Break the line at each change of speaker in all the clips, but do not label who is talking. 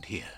around here.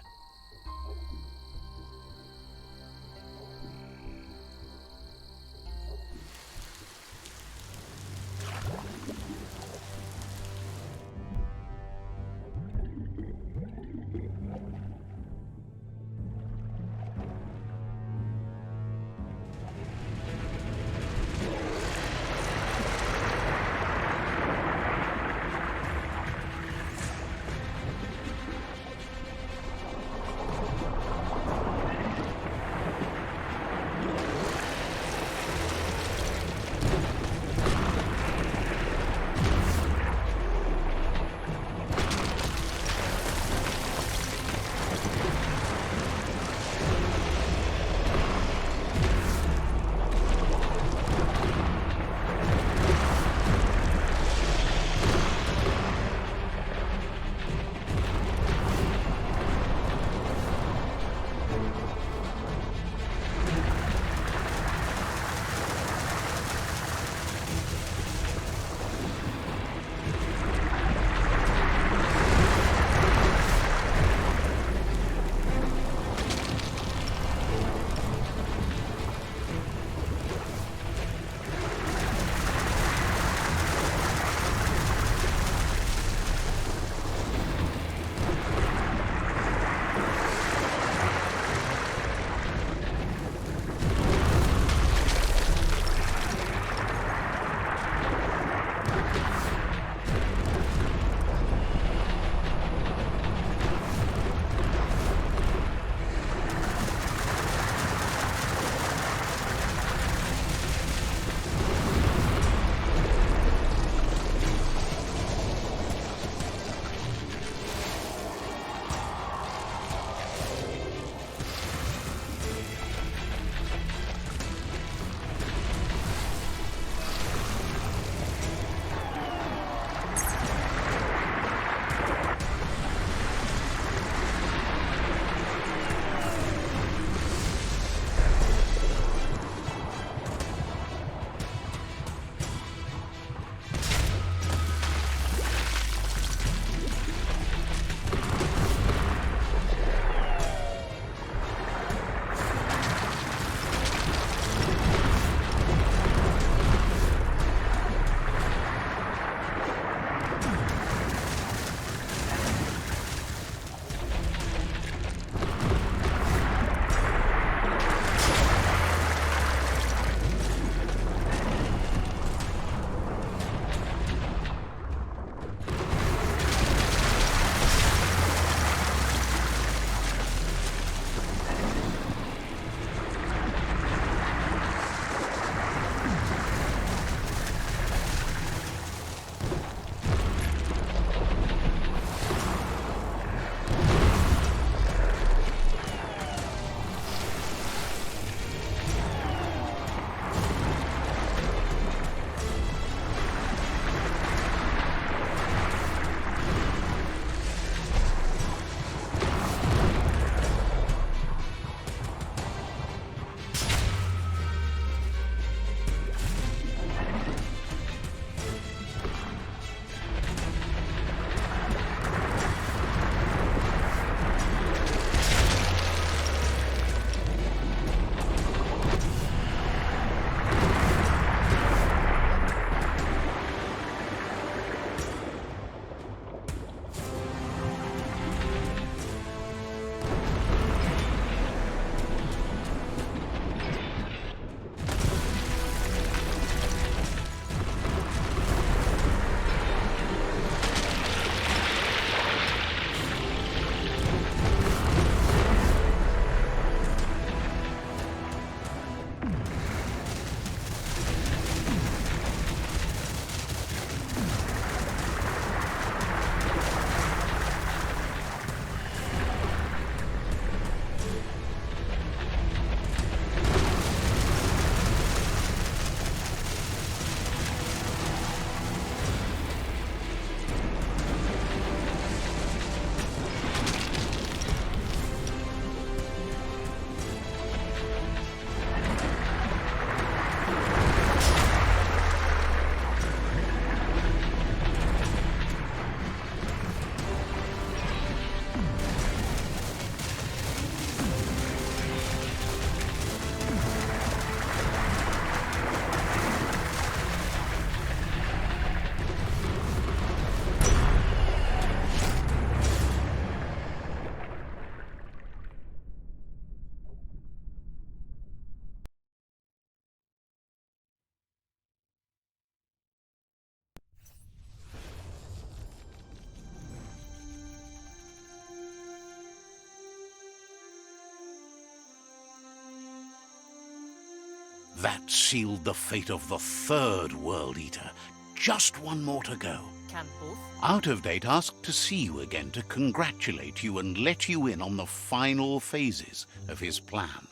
That sealed the fate of the third World Eater. Just one more to go.
Can both?
Out of Date asked to see you again to congratulate you and let you in on the final phases of his plan.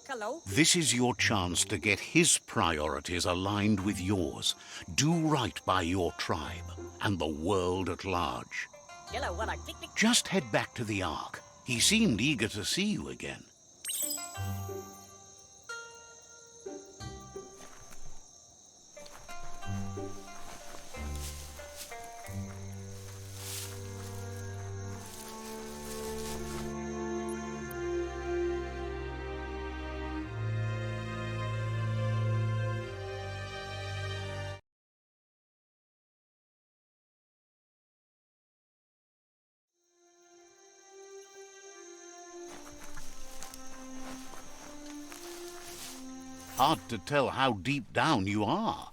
Hello?
This is your chance to get his priorities aligned with yours. Do right by your tribe and the world at large.
Hello, what a picnic.
Just head back to the Ark. He seemed eager to see you again. Hard to tell how deep down you are.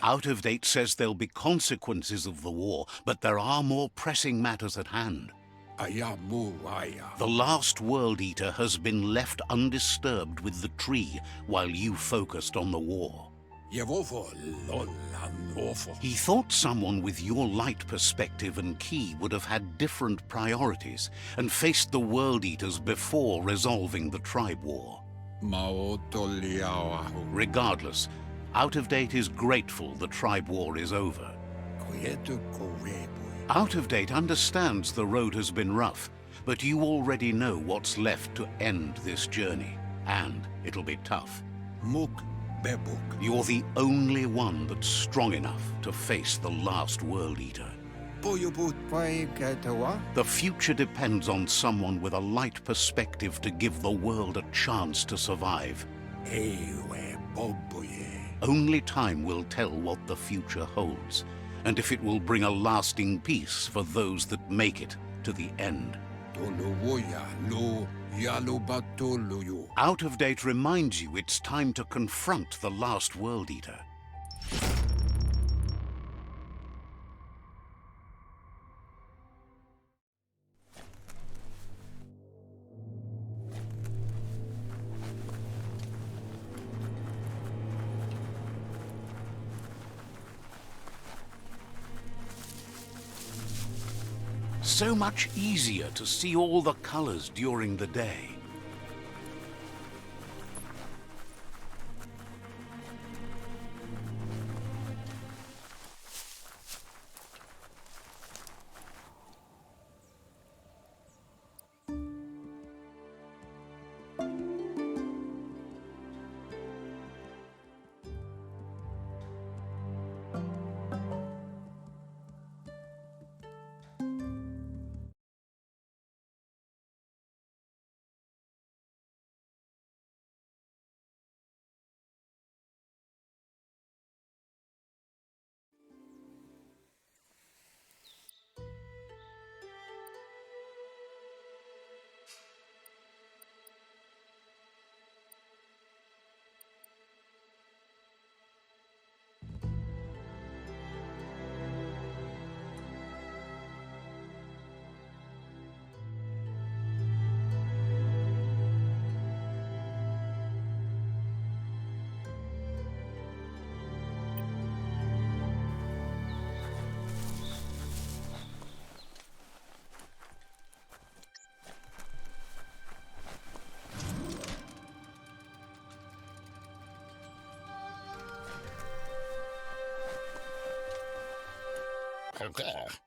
Out of Date says there'll be consequences of the war, but there are more pressing matters at hand. The last World Eater has been left undisturbed with the tree while you focused on the war. He thought someone with your light perspective and key would have had different priorities and faced the World Eaters before resolving the tribe war. Regardless, Out of Date is grateful the tribe war is over. Out of Date understands the road has been rough, but you already know what's left to end this journey, and it'll be tough. You're the only one that's strong enough to face the last World Eater. The future depends on someone with a light perspective to give the world a chance to survive. Only time will tell what the future holds, and if it will bring a lasting peace for those that make it to the end. Out of Date reminds you it's time to confront the last World Eater. So much easier to see all the colors during the day.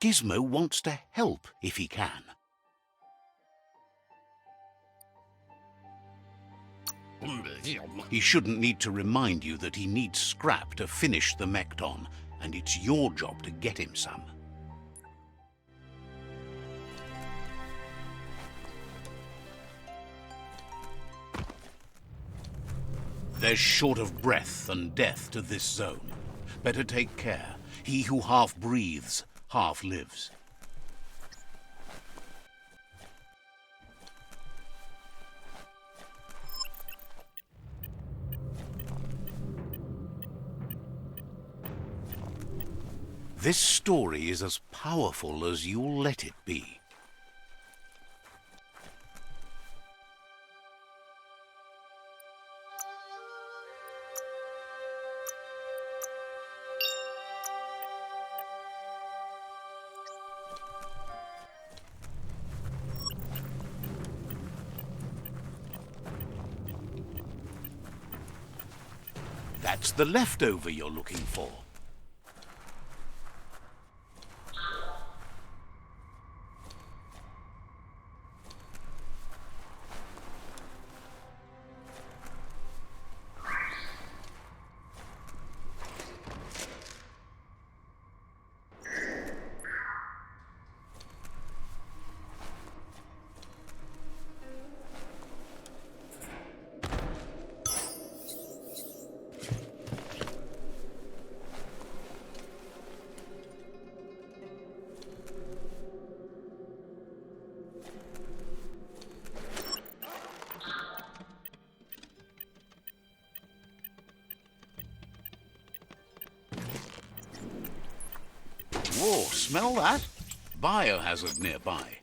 Gizmo wants to help if he can. He shouldn't need to remind you that he needs scrap to finish the Mekton, and it's your job to get him some. There's short of breath and death to this zone. Better take care. He who half breathes, half lives. This story is as powerful as you'll let it be. That's the leftover you're looking for. Whoa, smell that? Biohazard nearby.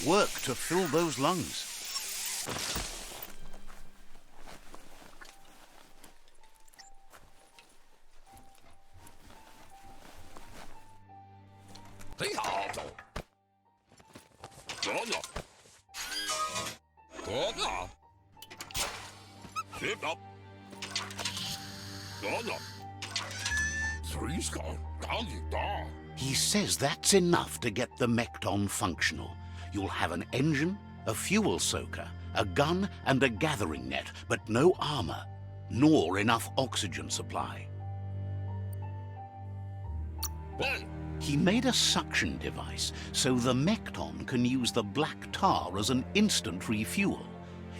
Work to fill those lungs. He says that's enough to get the Mekton functional. You'll have an engine, a fuel soaker, a gun and a gathering net, but no armor, nor enough oxygen supply. He made a suction device so the Mekton can use the black tar as an instant refuel.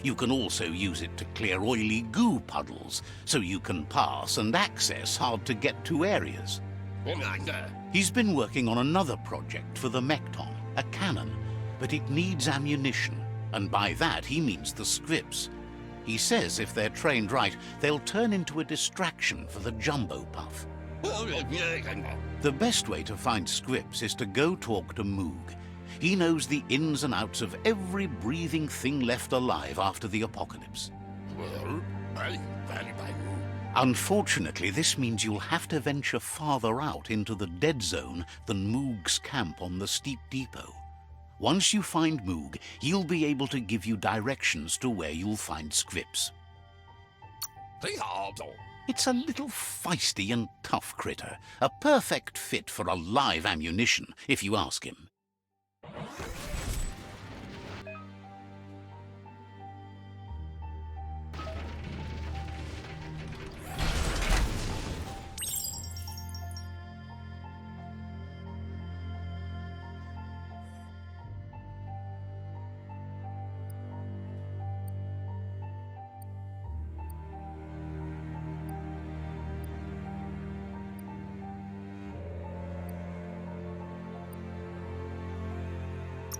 You can also use it to clear oily goo puddles, so you can pass and access hard-to-get-to areas. He's been working on another project for the Mekton, a cannon, but it needs ammunition, and by that he means the scripts. He says if they're trained right, they'll turn into a distraction for the jumbo puff. The best way to find scripts is to go talk to Moog. He knows the ins and outs of every breathing thing left alive after the apocalypse. Unfortunately, this means you'll have to venture farther out into the dead zone than Moog's camp on the steep depot. Once you find Moog, he'll be able to give you directions to where you'll find scripts. It's a little feisty and tough critter, a perfect fit for a live ammunition, if you ask him.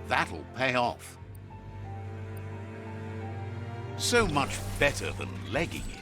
That'll pay off. So much better than legging it.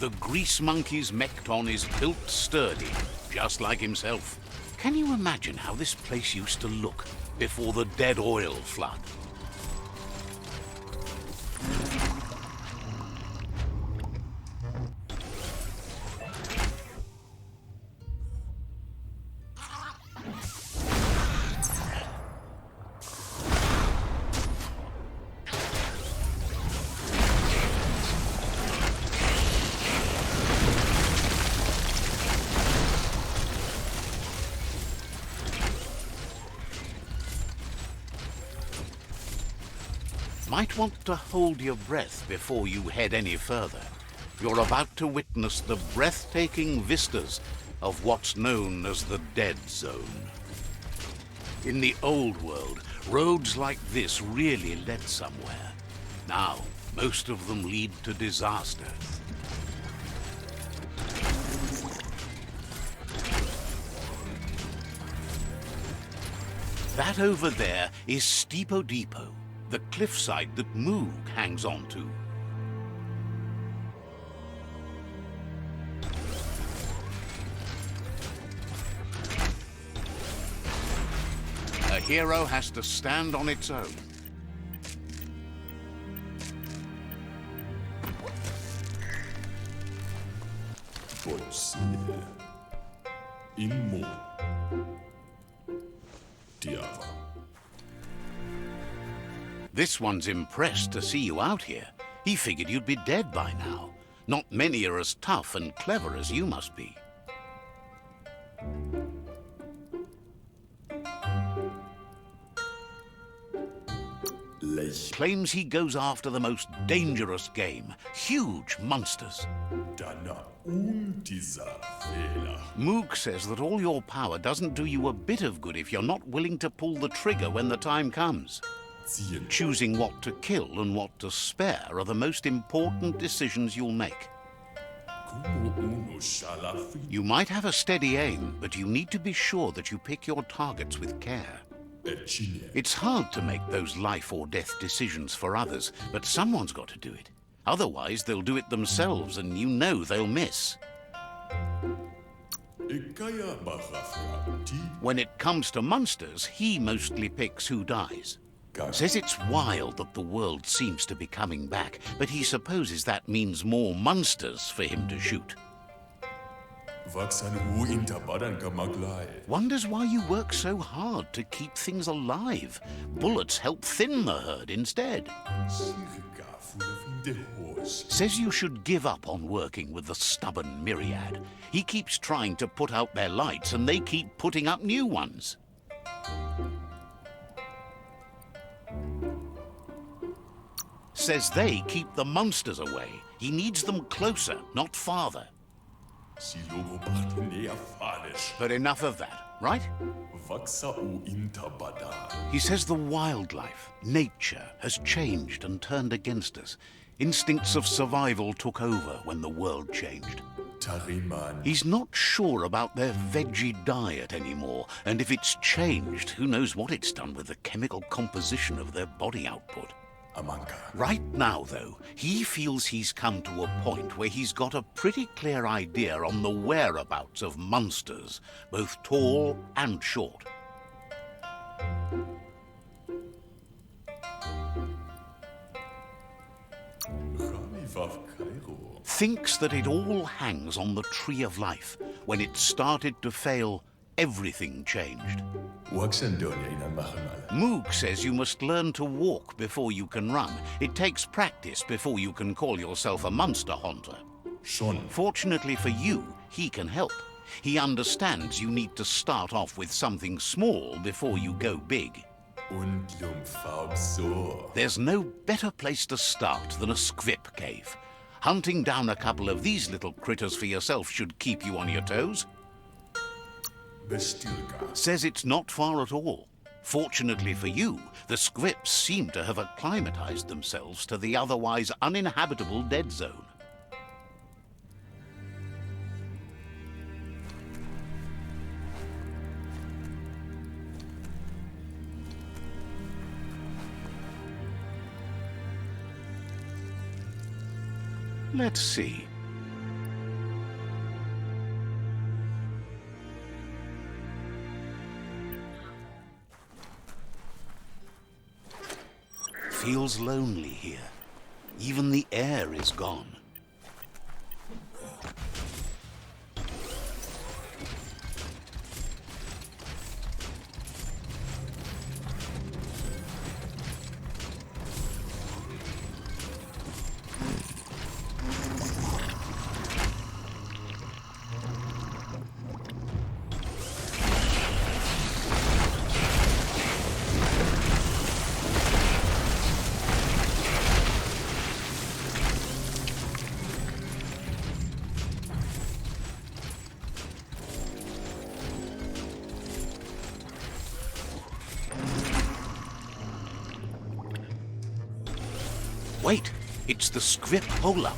The grease monkey's mekton is built sturdy, just like himself. Can you imagine how this place used to look before the dead oil flood? Might want to hold your breath before you head any further. You're about to witness the breathtaking vistas of what's known as the Dead Zone. In the old world, roads like this really led somewhere. Now, most of them lead to disaster. That over there is Steepo Depot, the cliffside that Moog hangs on to. A hero has to stand on its own. This one's impressed to see you out here. He figured you'd be dead by now. Not many are as tough and clever as you must be. Claims he goes after the most dangerous game, huge monsters. Moog says that all your power doesn't do you a bit of good if you're not willing to pull the trigger when the time comes. Choosing what to kill and what to spare are the most important decisions you'll make. You might have a steady aim, but you need to be sure that you pick your targets with care. It's hard to make those life or death decisions for others, but someone's got to do it. Otherwise, they'll do it themselves, and you know they'll miss. When it comes to monsters, he mostly picks who dies. Says it's wild that the world seems to be coming back, but he supposes that means more monsters for him to shoot. Wonders why you work so hard to keep things alive. Bullets help thin the herd instead. Says you should give up on working with the stubborn myriad. He keeps trying to put out their lights and they keep putting up new ones. Says they keep the monsters away. He needs them closer, not farther. But enough of that, right? He says the wildlife, nature, has changed and turned against us. Instincts of survival took over when the world changed. He's not sure about their veggie diet anymore, and if it's changed, who knows what it's done with the chemical composition of their body output. Right now, though, he feels he's come to a point where he's got a pretty clear idea on the whereabouts of monsters, both tall and short. Thinks that it all hangs on the tree of life. When it started to fail, everything changed. Moog says you must learn to walk before you can run. It takes practice before you can call yourself a monster hunter. Fortunately for you, he can help. He understands you need to start off with something small before you go big. There's no better place to start than a squip cave. Hunting down a couple of these little critters for yourself should keep you on your toes. Says it's not far at all. Fortunately for you, the squips seem to have acclimatized themselves to the otherwise uninhabitable dead zone. Let's see. feels lonely here. Even the air is gone. Wait, it's the script hole-up.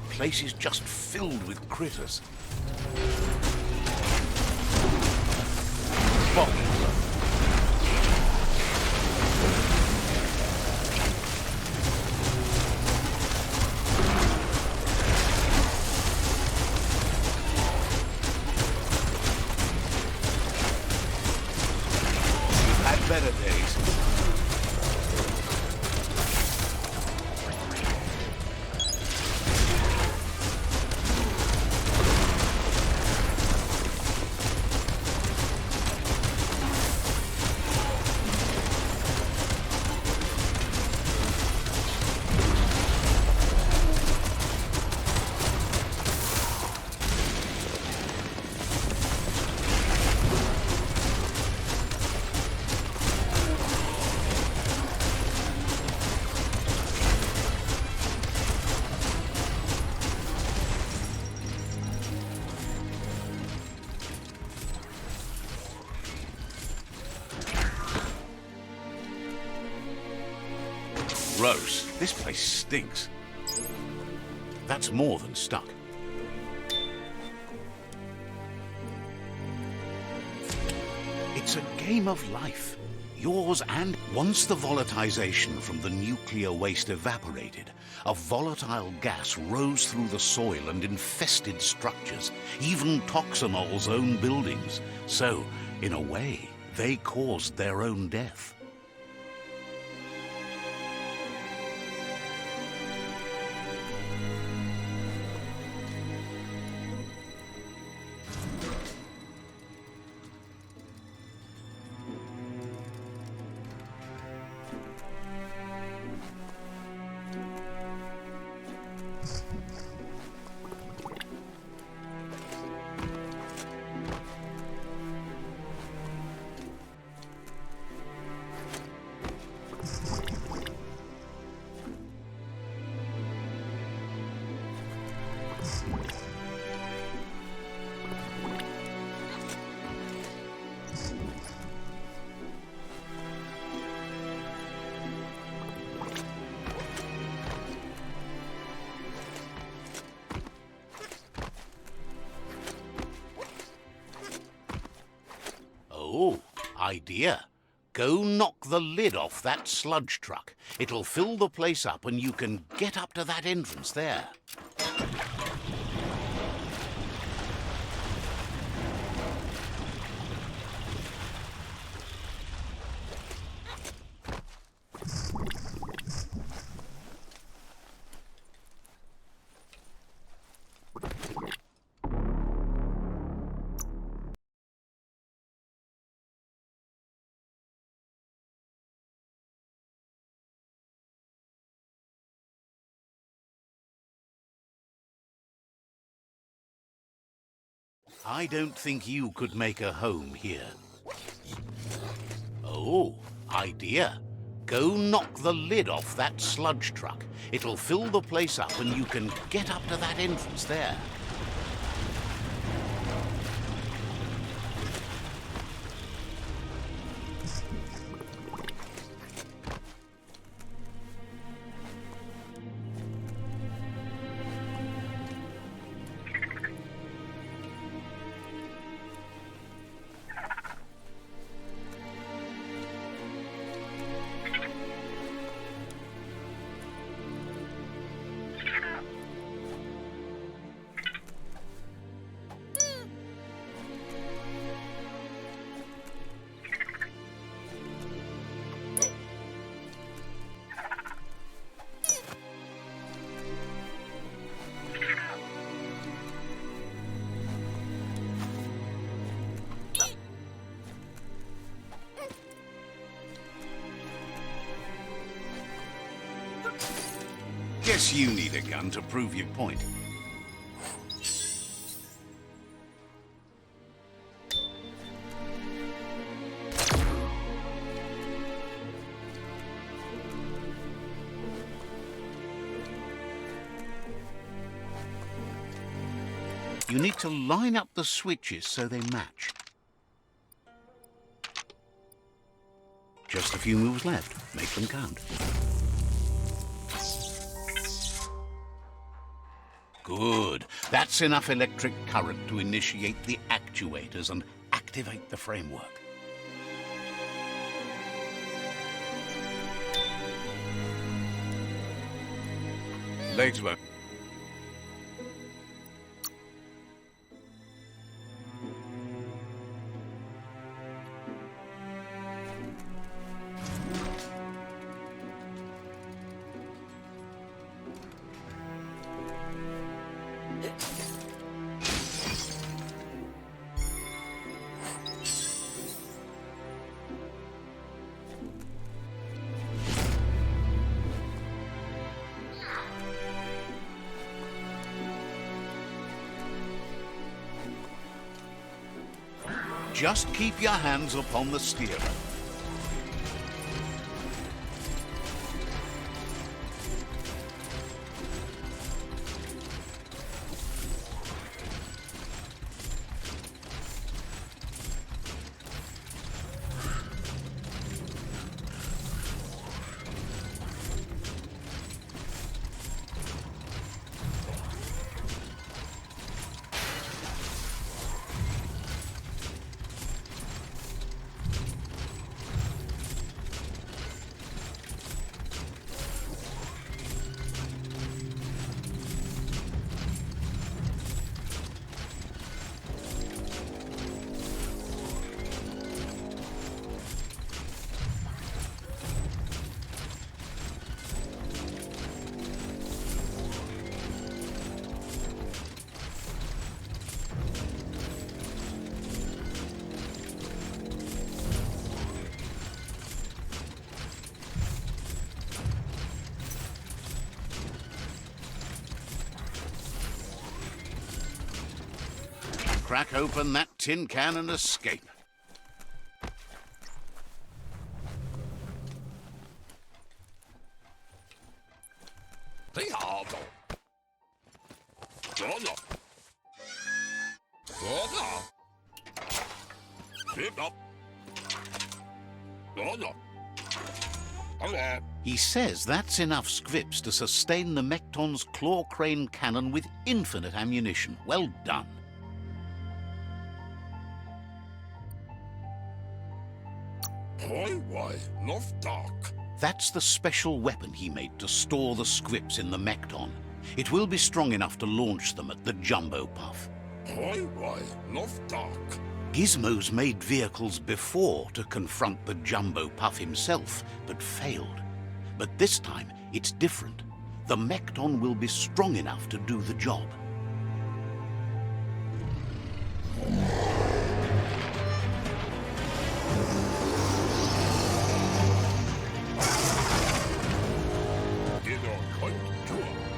Place is just filled with critters. We've had better days. Gross. This place stinks. That's more than stuck. It's a game of life. Yours and once the volatilization from the nuclear waste evaporated, a volatile gas rose through the soil and infested structures, even Toxanol's own buildings. So, in a way, they caused their own death. Oh, idea. Go knock the lid off that sludge truck. It'll fill the place up and you can get up to that entrance there. I don't think you could make a home here. Oh, idea. Go knock the lid off that sludge truck. It'll fill the place up and you can get up to that entrance there. Guess you need a gun to prove your point. You need to line up the switches so they match. Just a few moves left. Make them count. Good. That's enough electric current to initiate the actuators and activate the framework. Legs won't. Just keep your hands upon the steering. Crack open that tin can and escape. He says that's enough scripts to sustain the Mekton's claw crane cannon with infinite ammunition. Well done. That's the special weapon he made to store the scripts in the Mekton. It will be strong enough to launch them at the Jumbo Puff. Gizmo's made vehicles before to confront the Jumbo Puff himself, but failed. But this time, it's different. The Mekton will be strong enough to do the job.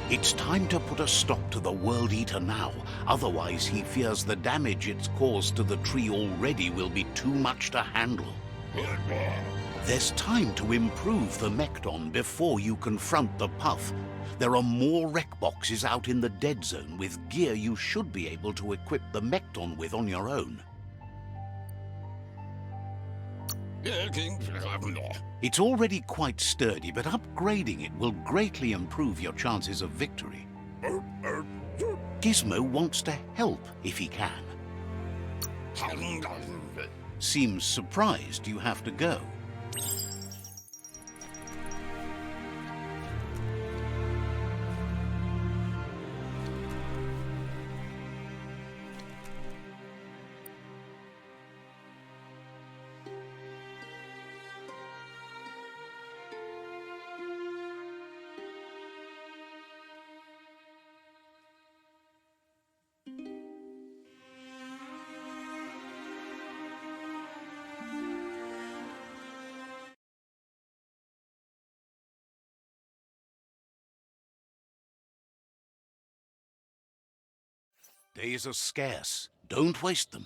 It's time to put a stop to the World Eater now. Otherwise, he fears the damage it's caused to the tree already will be too much to handle. There's time to improve the Mekton before you confront the Puff. There are more wreck boxes out in the dead zone with gear you should be able to equip the Mekton with on your own. It's already quite sturdy, but upgrading it will greatly improve your chances of victory. Gizmo wants to help if he can. Seems surprised you have to go. Days are scarce. Don't waste them.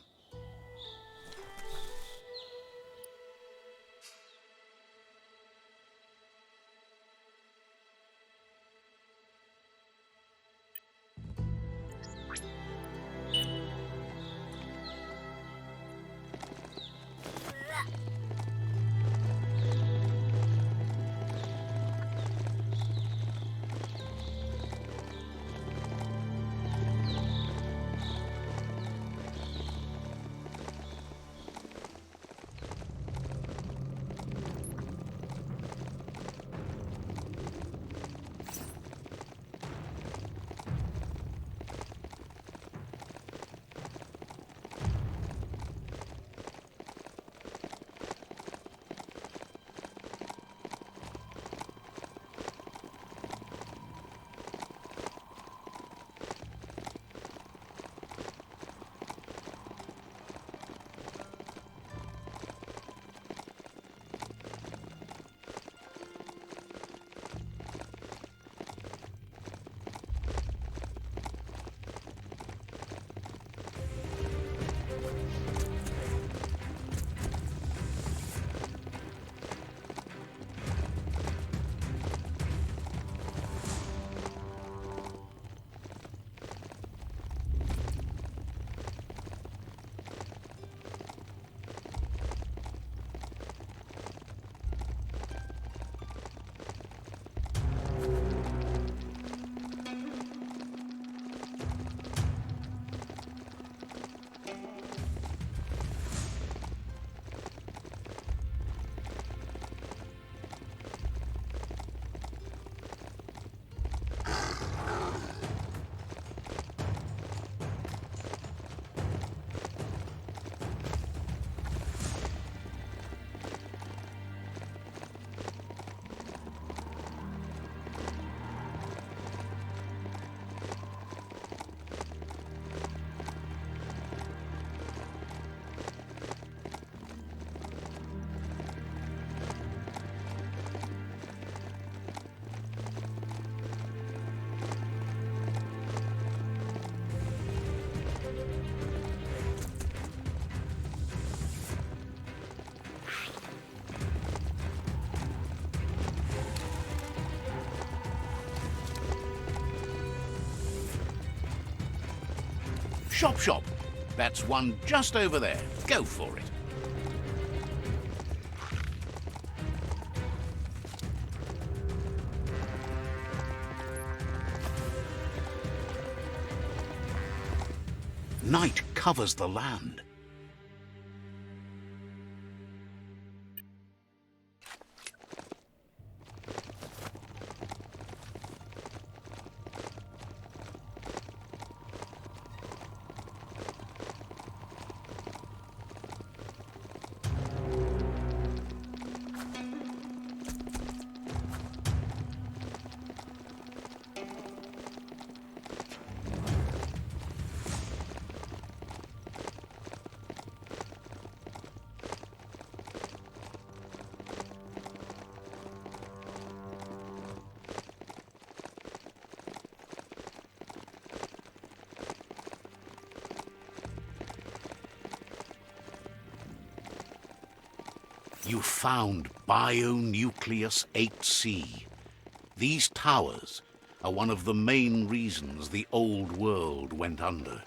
Shop, shop. That's one just over there. Go for it. Night covers the land. You found Bionucleus 8C. These towers are one of the main reasons the old world went under.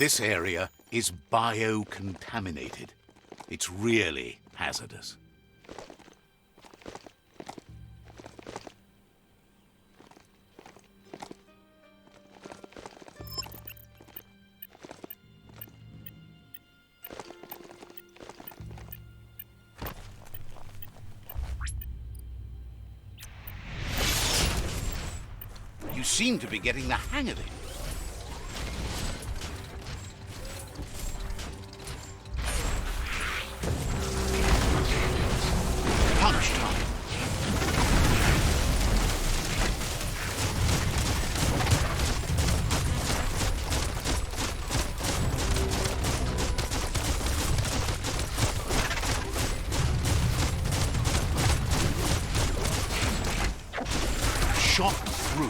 This area is biocontaminated. It's really hazardous. seem to be getting the hang of it. Punch time. Shot through.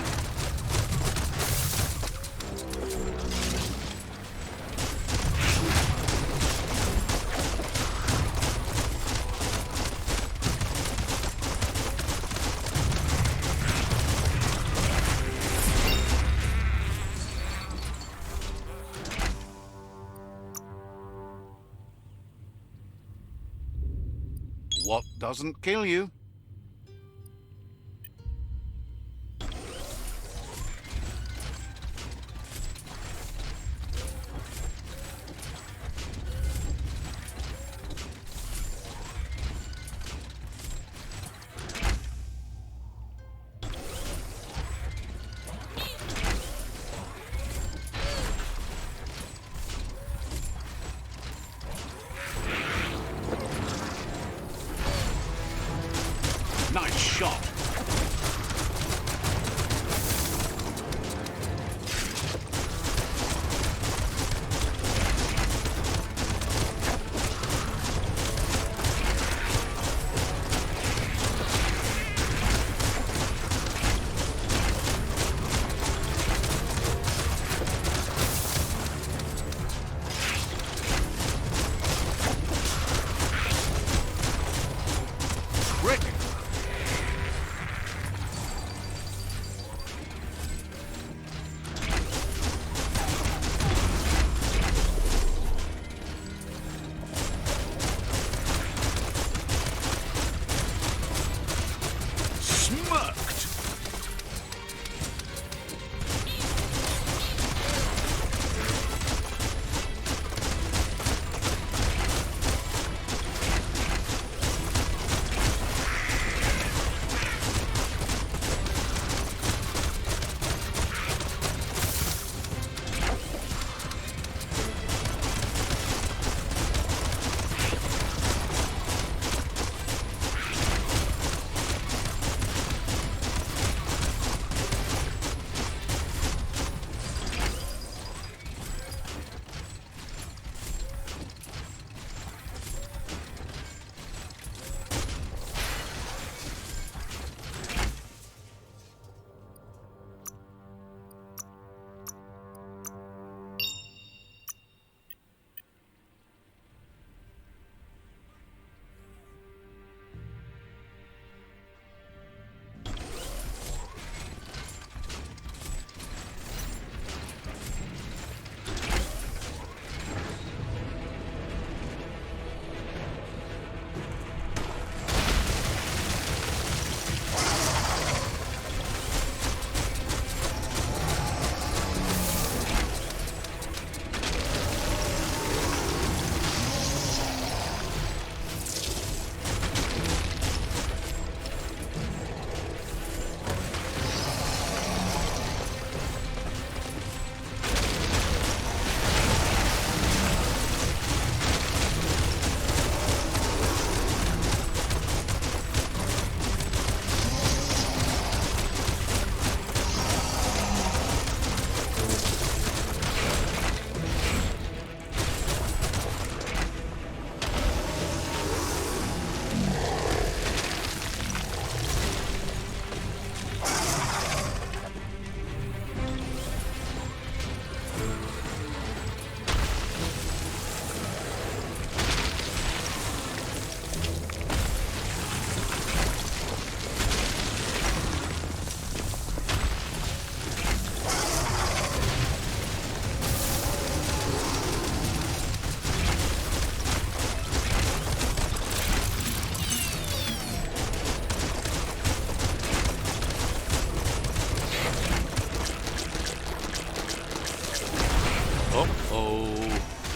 What doesn't kill you? Nice shot. Cricket. Smirked.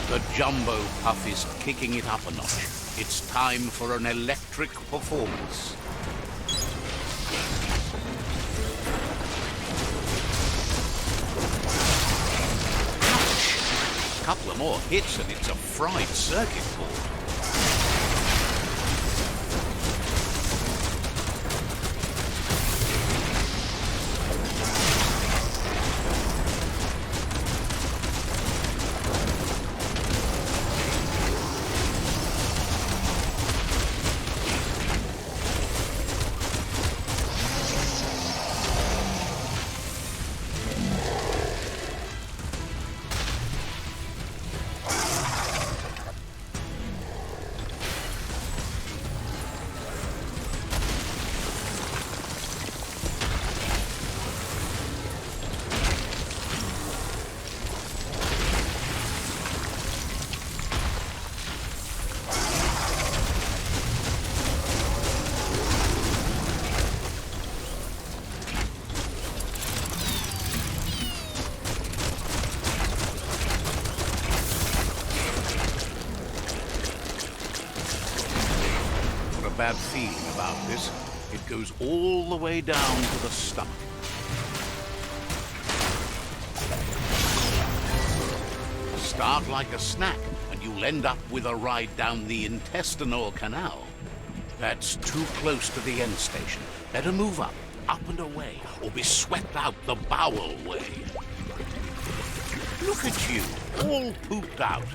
The Jumbo Puff is kicking it up a notch. It's time for an electric performance. couple of more hits and it's a fried circuit board. Bad feeling about this. It goes all the way down to the stomach. Start like a snack, and you'll end up with a ride down the intestinal canal. That's too close to the end station. Better move up and away, or be swept out the bowel way. Look at you, all pooped out.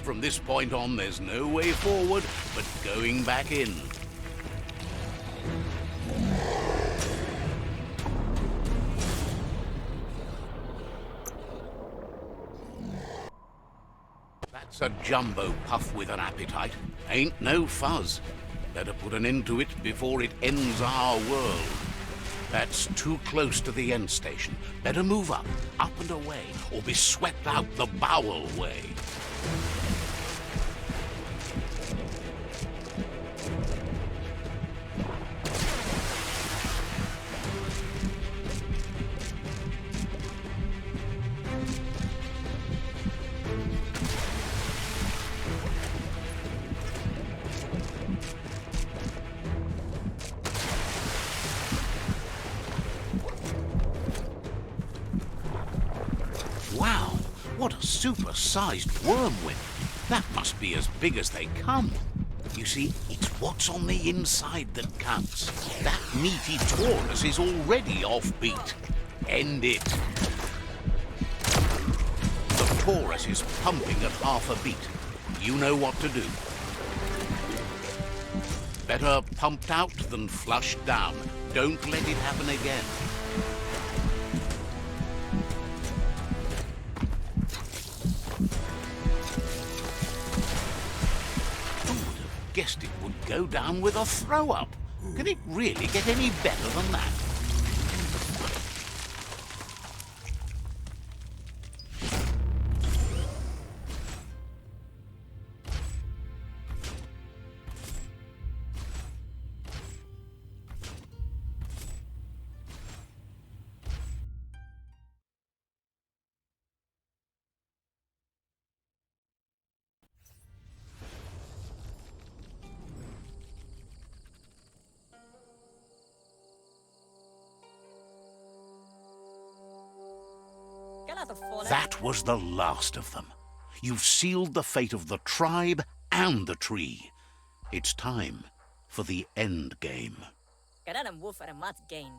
From this point on, there's no way forward but going back in. That's a jumbo puff with an appetite. Ain't no fuzz. Better put an end to it before it ends our world. That's too close to the end station. Better move up and away, or be swept out the bowel way. Wow, what a super-sized wormwhip. That must be as big as they come. You see, it's what's on the inside that counts. That meaty Taurus is already offbeat. End it. The Taurus is pumping at half a beat. You know what to do. Better pumped out than flushed down. Don't let it happen again. Guessed it would go down with a throw-up. Can it really get any better than that? That was the last of them. You've sealed the fate of the tribe and the tree. It's time for the end game.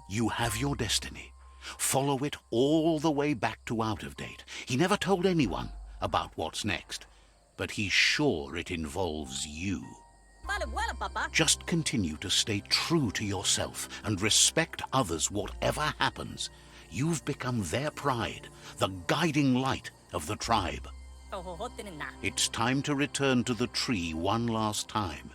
You have your destiny. Follow it all the way back to out of date. He never told anyone about what's next, but he's sure it involves you. Just continue to stay true to yourself and respect others whatever happens. You've become their pride, the guiding light of the tribe. It's time to return to the tree one last time.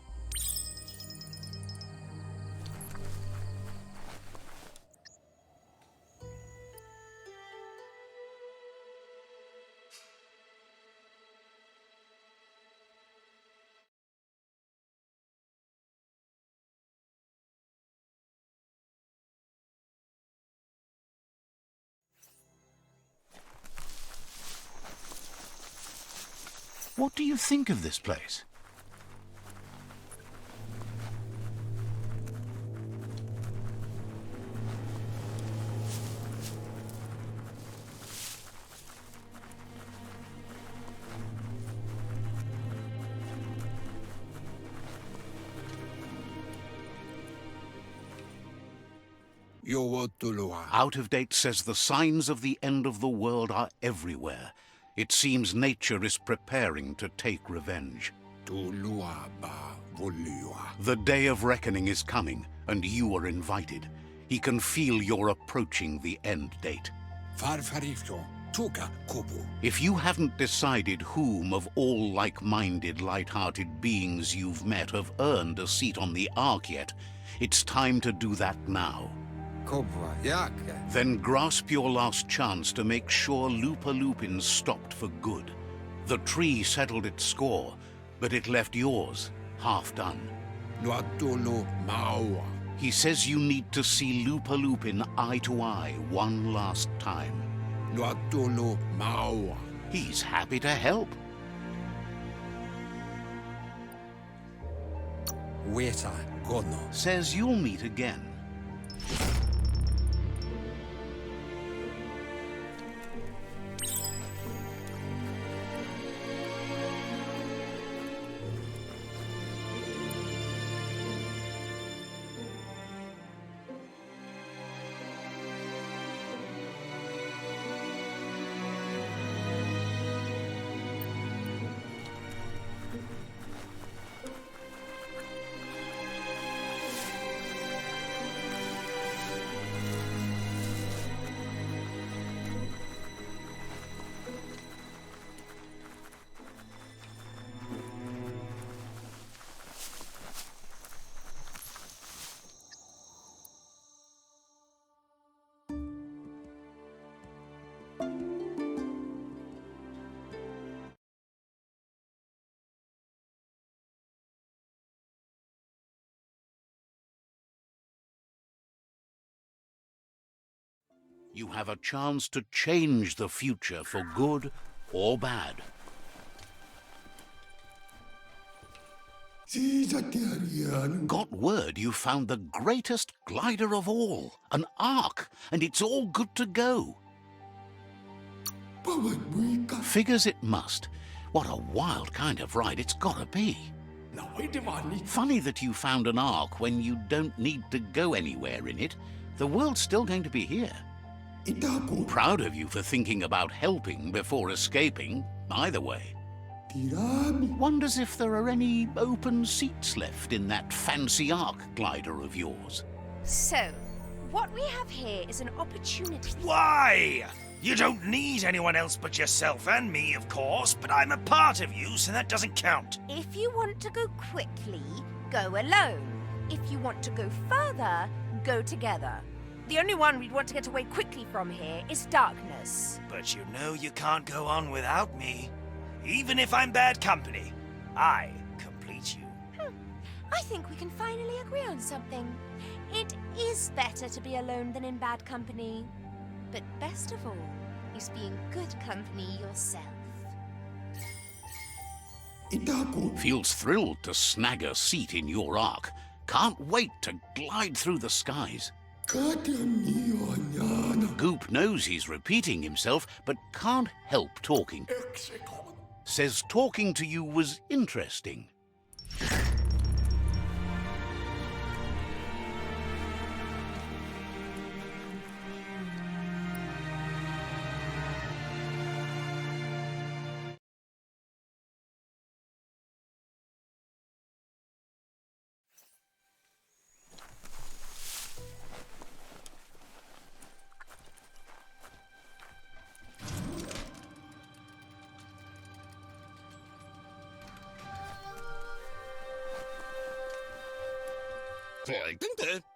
What do you think of this place? Out of Date says the signs of the end of the world are everywhere. It seems nature is preparing to take revenge. The day of reckoning is coming, and you are invited. He can feel you're approaching the end date. If you haven't decided whom of all like-minded, light-hearted beings you've met have earned a seat on the Ark yet, it's time to do that now. Then grasp your last chance to make sure Lupa Lupin's stopped for good. The tree settled its score, but it left yours half done. He says you need to see Lupa Lupin eye to eye one last time. He's happy to help. Says you'll meet again. You have a chance to change the future for good or bad. Got word you found the greatest glider of all, an Ark, and it's all good to go. Figures it must. What a wild kind of ride it's gotta be. Funny that you found an Ark when you don't need to go anywhere in it. The world's still going to be here. Proud of you for thinking about helping before escaping, either way. Wonders if there are any open seats left in that fancy Ark glider of yours.
So, what we have here is an opportunity.
Why? You don't need anyone else but yourself and me, of course, but I'm a part of you, so that doesn't count.
If you want to go quickly, go alone. If you want to go further, go together. The only one we'd want to get away quickly from here is darkness.
But you know you can't go on without me. Even if I'm bad company, I complete you.
I think we can finally agree on something. It is better to be alone than in bad company. But best of all is being good company yourself.
Feels thrilled to snag a seat in your Ark. Can't wait to glide through the skies. Goop knows he's repeating himself, but can't help talking. Says talking to you was interesting.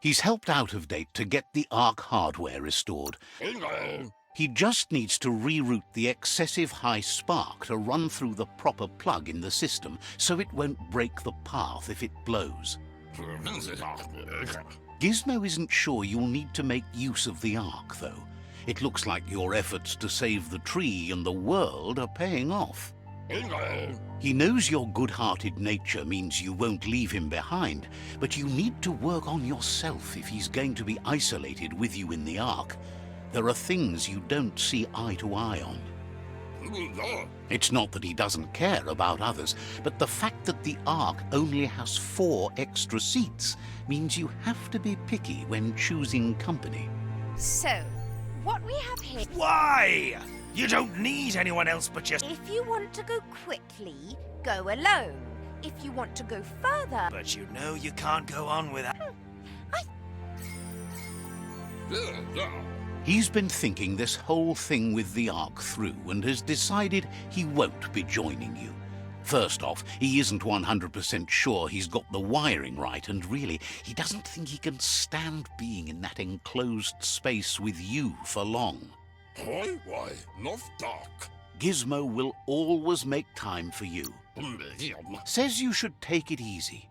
He's helped Out of Date to get the Ark hardware restored. He just needs to reroute the excessive high spark to run through the proper plug in the system, so it won't break the path if it blows. Gizmo isn't sure you'll need to make use of the Ark, though. It looks like your efforts to save the tree and the world are paying off. He knows your good-hearted nature means you won't leave him behind, but you need to work on yourself if he's going to be isolated with you in the Ark. There are things you don't see eye to eye on. It's not that he doesn't care about others, but the fact that the Ark only has 4 extra seats means you have to be picky when choosing company.
So, what we have here...
Why? You don't need anyone else but yourself.
If you want to go quickly, go alone. If you want to go further...
But you know you can't go on without...
He's been thinking this whole thing with the Ark through and has decided he won't be joining you. First off, he isn't 100% sure he's got the wiring right, and really, he doesn't think he can stand being in that enclosed space with you for long.
Why, not dark.
Gizmo will always make time for you. Says you should take it easy.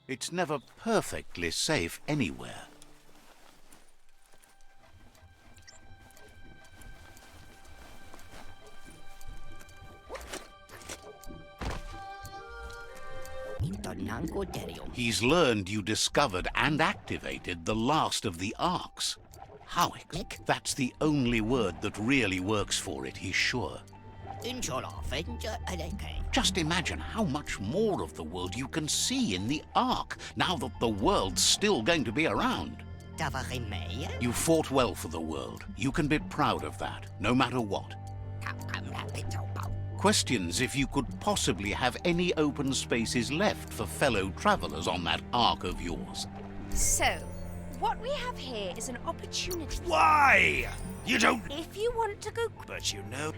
It's never perfectly safe anywhere. He's learned you discovered and activated the last of the arcs. Howick, that's the only word that really works for it, he's sure. Just imagine how much more of the world you can see in the Ark, now that the world's still going to be around. You fought well for the world. You can be proud of that, no matter what. Questions if you could possibly have any open spaces left for fellow travelers on that Ark of yours.
So, what we have here is an opportunity.
Why? You don't...
If you want to go...
But you know...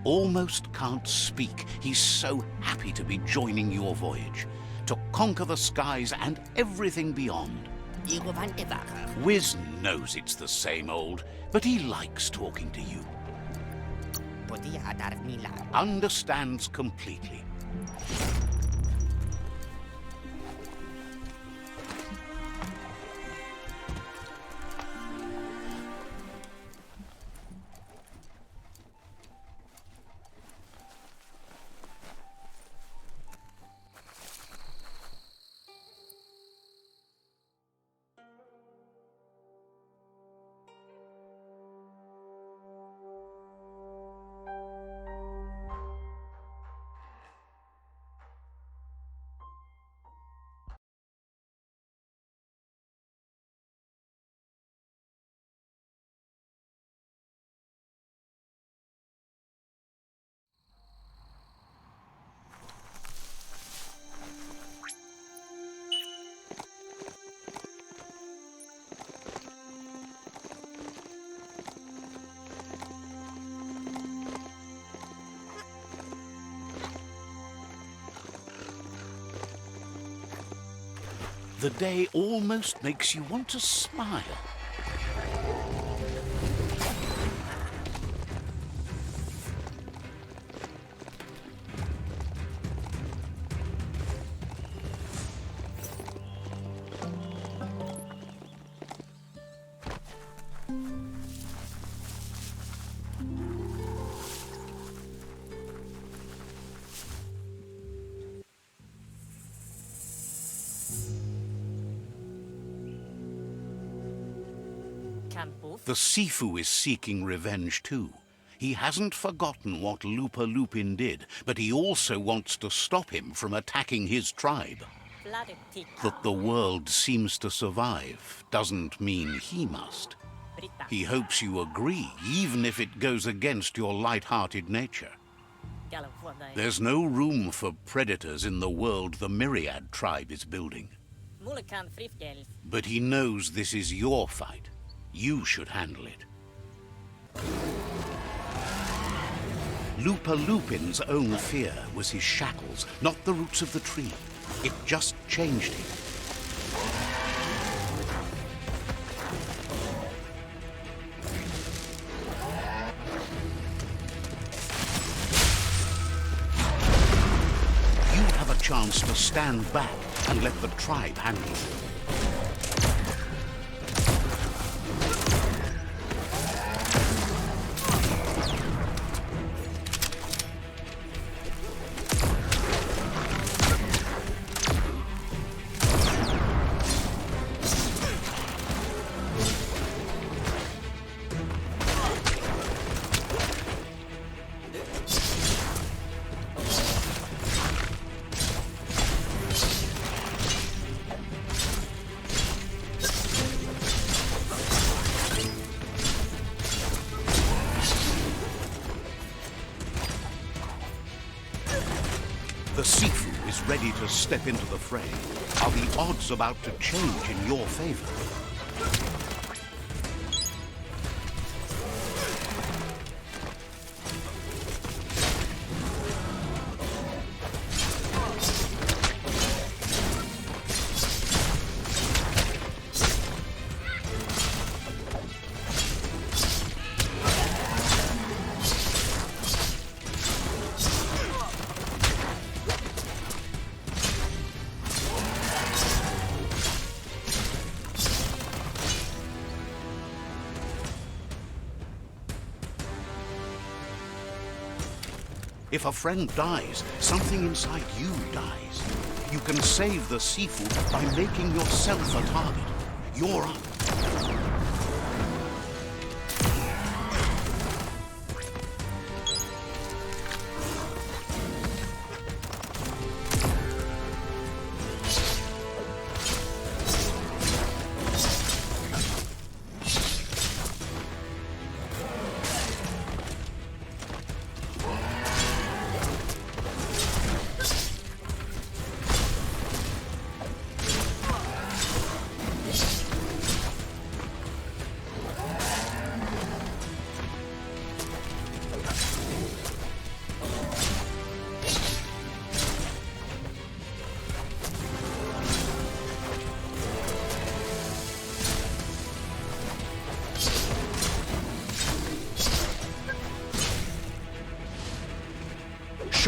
Almost can't speak. He's so happy to be joining your voyage. To conquer the skies and everything beyond. Wiz knows it's the same old, but he likes talking to you. Understands completely. The day almost makes you want to smile. The Sifu is seeking revenge too. He hasn't forgotten what Lupa Lupin did, but he also wants to stop him from attacking his tribe. That the world seems to survive doesn't mean he must. He hopes you agree, even if it goes against your light-hearted nature. There's no room for predators in the world the Myriad tribe is building. But he knows this is your fight. You should handle it. Lupa Lupin's own fear was his shackles, not the roots of the tree. It just changed him. chance to stand back and let the tribe handle it. The Sifu is ready to step into the fray. Are the odds about to change in your favor? If a friend dies, something inside you dies. You can save the Sifu by making yourself a target. You're up.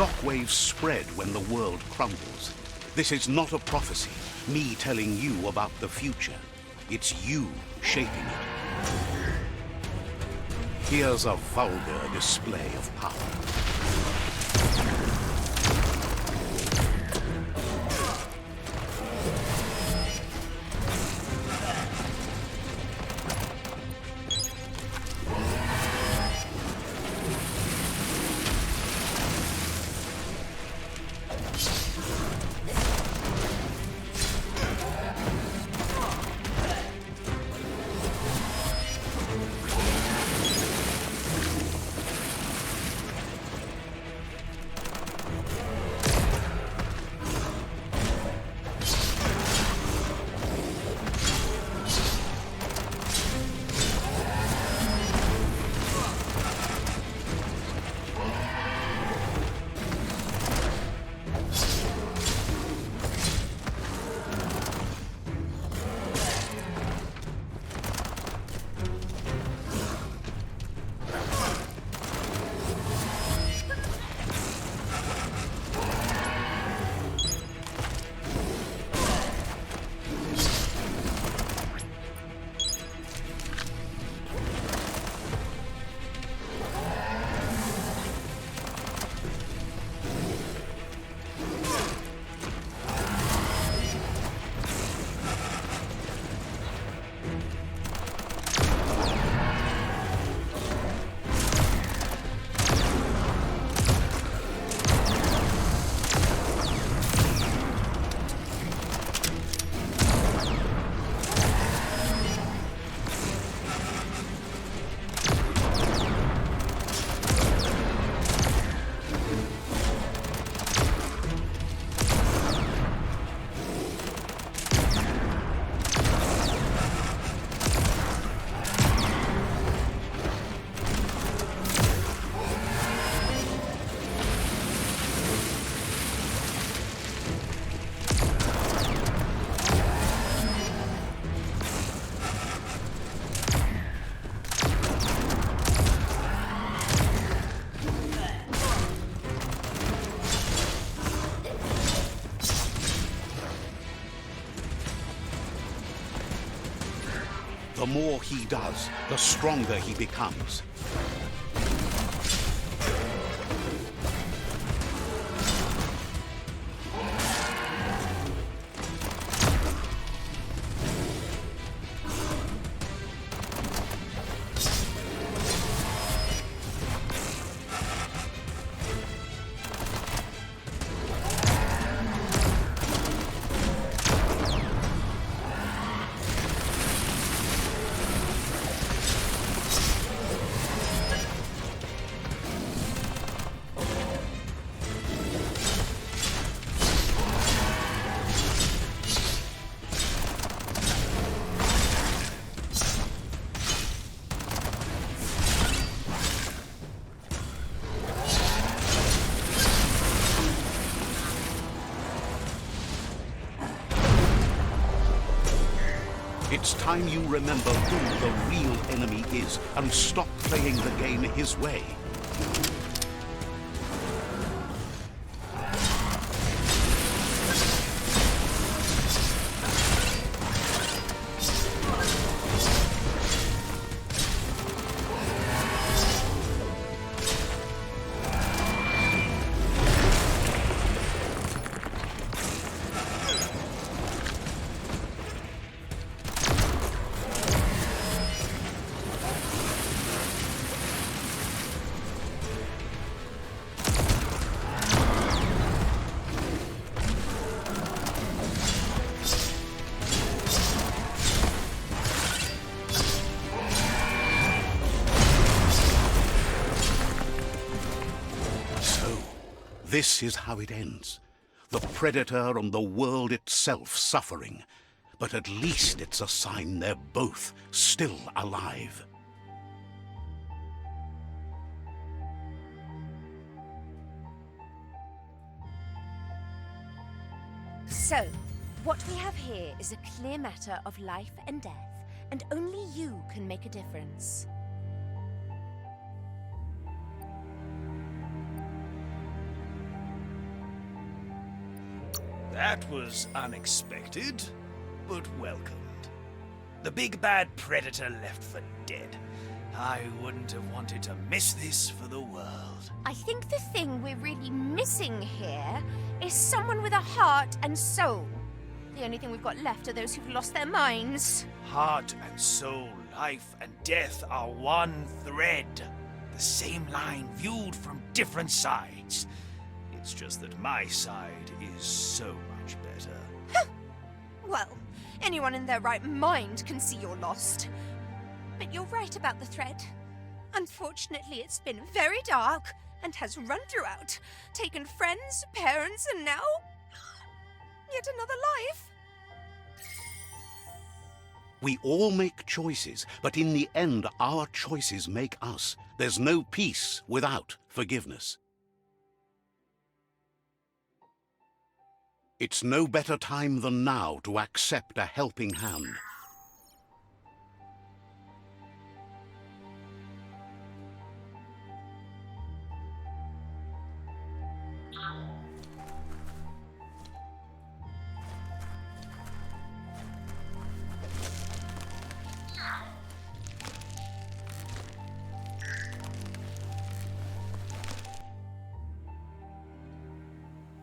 Shockwaves spread when the world crumbles. This is not a prophecy, me telling you about the future. It's you shaping it. Here's a vulgar display of power. The more he does, the stronger he becomes. It's time you remember who the real enemy is and stop playing the game his way. This is how it ends. The Predator and the world itself suffering. But at least it's a sign they're both still alive.
So, what we have here is a clear matter of life and death, and only you can make a difference.
That was unexpected, but welcomed. The big bad predator left for dead. I wouldn't have wanted to miss this for the world.
I think the thing we're really missing here is someone with a heart and soul. The only thing we've got left are those who've lost their minds.
Heart and soul, life and death are one thread. The same line viewed from different sides. It's just that my side is so much better.
Well, anyone in their right mind can see you're lost. But you're right about the thread. Unfortunately, it's been very dark and has run throughout, taken friends, parents, and now yet another life.
We all make choices, but in the end, our choices make us. There's no peace without forgiveness. It's no better time than now to accept a helping hand.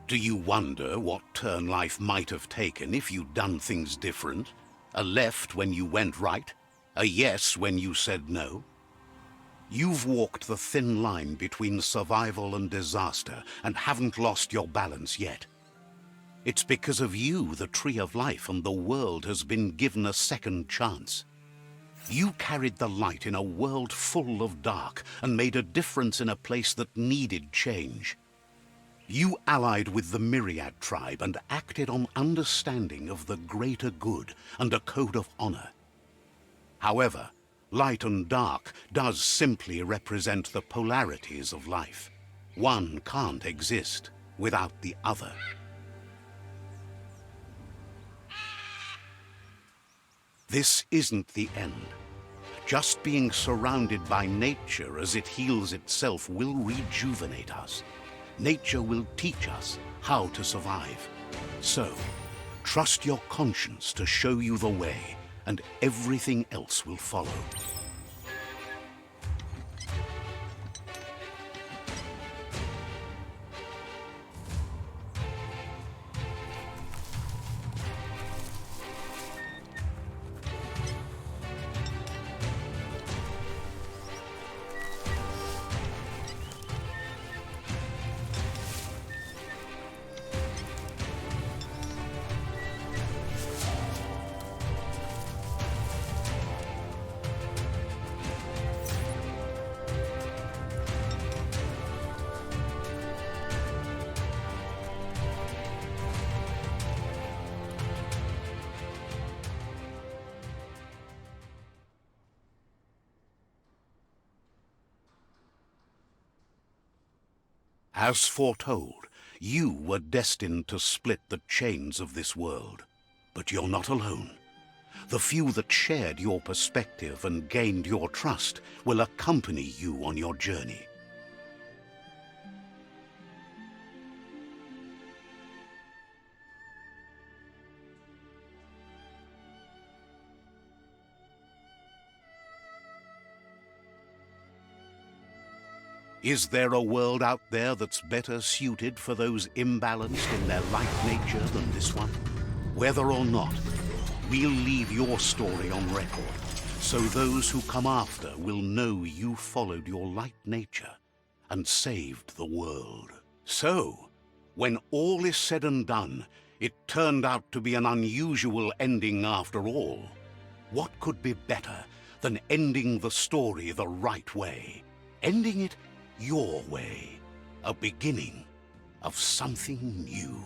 Do you wonder what turn life might have taken if you'd done things different? A left when you went right? A yes when you said no? You've walked the thin line between survival and disaster and haven't lost your balance yet. It's because of you the Tree of Life and the world has been given a second chance. You carried the light in a world full of dark and made a difference in a place that needed change. You allied with the Myriad tribe and acted on understanding of the greater good and a code of honor. However, light and dark does simply represent the polarities of life. One can't exist without the other. This isn't the end. Just being surrounded by nature as it heals itself will rejuvenate us. Nature will teach us how to survive. So, trust your conscience to show you the way and everything else will follow. As foretold, you were destined to split the chains of this world. But you're not alone. The few that shared your perspective and gained your trust will accompany you on your journey. Is there a world out there that's better suited for those imbalanced in their light nature than this one? Whether or not, we'll leave your story on record, so those who come after will know you followed your light nature and saved the world. So, when all is said and done, it turned out to be an unusual ending after all. What could be better than ending the story the right way? Ending it your way, a beginning of something new.